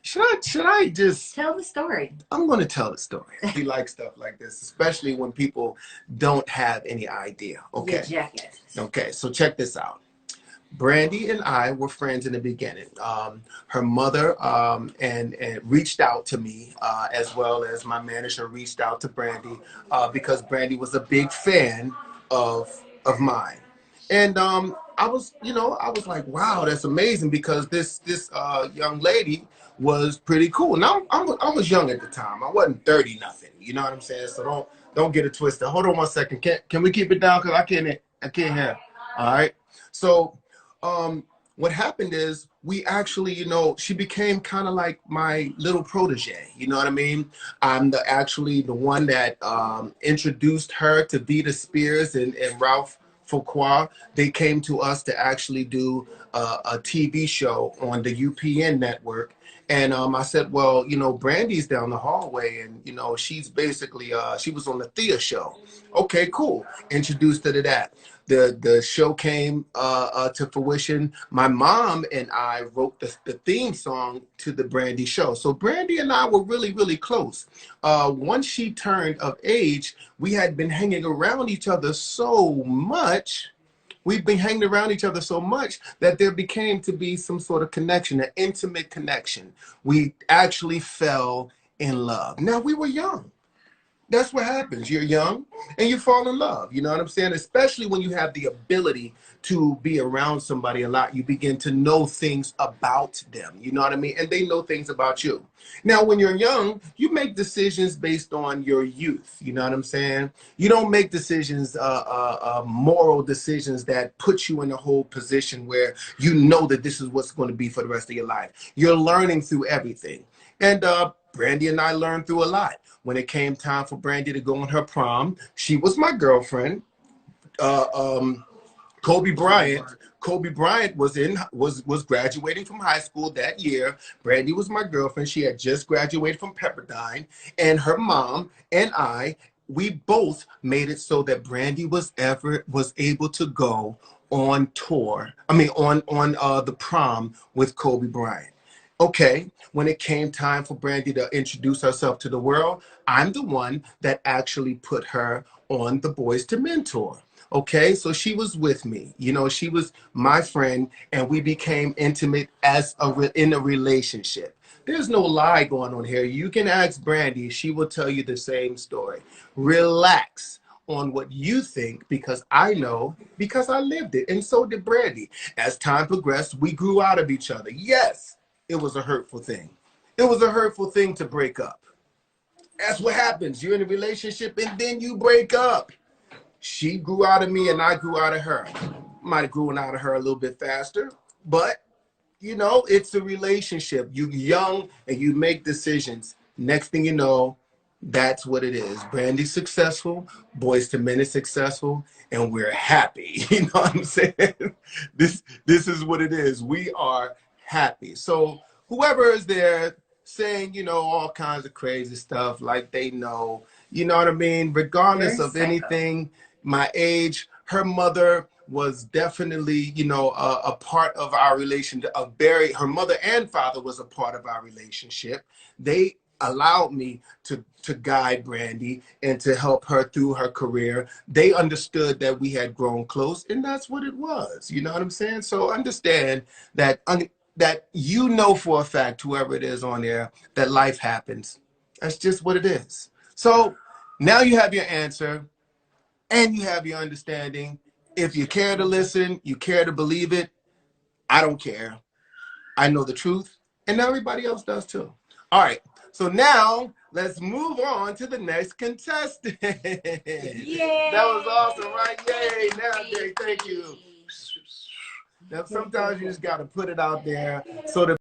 should I just tell the story? I'm going to tell the story. We like stuff like this, especially when people don't have any idea. Okay. Jacket. Okay, so check this out. Brandy and I were friends in the beginning. Her mother and reached out to me, as well as my manager reached out to Brandy, because Brandy was a big fan of mine. And I was, I was like, wow, that's amazing, because this young lady was pretty cool. Now I was young at the time. I wasn't 30 nothing. You know what I'm saying? So don't get it twisted. Hold on one second. Can we keep it down? Because I can't hear. All right. So what happened is we actually, she became kind of like my little protege. You know what I mean? I'm actually the one that introduced her to Vita Spears and Ralph Fuqua. They came to us to actually do a TV show on the UPN network. And I said, well, Brandy's down the hallway, and, she's basically, she was on the Thea show. Okay, cool. Introduced her to that. The show came to fruition. My mom and I wrote the theme song to the Brandy show. So Brandy and I were really, really close. Once she turned of age, we had been hanging around each other so much. We've been hanging around each other so much that there became to be some sort of connection, an intimate connection. We actually fell in love. Now, we were young. That's what happens. You're young and you fall in love. You know what I'm saying? Especially when you have the ability to be around somebody a lot, you begin to know things about them. You know what I mean? And they know things about you. Now, when you're young, you make decisions based on your youth. You know what I'm saying? You don't make decisions, moral decisions that put you in a whole position where you know that this is what's going to be for the rest of your life. You're learning through everything. And Brandy and I learned through a lot. When it came time for Brandy to go on her prom, she was my girlfriend. Kobe Bryant was graduating from high school that year. Brandy was my girlfriend. She had just graduated from Pepperdine, and her mom and we both made it so that Brandy was able to go on tour. I mean, on the prom with Kobe Bryant. Okay, when it came time for Brandy to introduce herself to the world, I'm the one that actually put her on the Boys to Men tour. Okay, so she was with me. She was my friend, and we became intimate in a relationship. There's no lie going on here. You can ask Brandy; she will tell you the same story. Relax on what you think, because I know, because I lived it, and so did Brandy. As time progressed, we grew out of each other. Yes. It was a hurtful thing. It was a hurtful thing to break up. That's what happens. You're in a relationship and then you break up. She grew out of me and I grew out of her. Might have grown out of her a little bit faster, but it's a relationship. You're young and you make decisions. Next thing you know, that's what it is. Brandy's successful, Boys to Men is successful, and we're happy. You know what I'm saying? This is what it is. We are happy. So whoever is there saying, all kinds of crazy stuff like they know, you know what I mean? Regardless of anything, my age, her mother was definitely, a part of our relationship. Her mother and father was a part of our relationship. They allowed me to guide Brandy and to help her through her career. They understood that we had grown close, and that's what it was. You know what I'm saying? So understand that for a fact, whoever it is on there, that life happens. That's just what it is. So now you have your answer and you have your understanding. If you care to listen, you care to believe it, I don't care. I know the truth, and everybody else does too. All right. So now let's move on to the next contestant. Yay! That was awesome, right? Yay! Now, Jay, thank you. Now, sometimes you just got to put it out there so that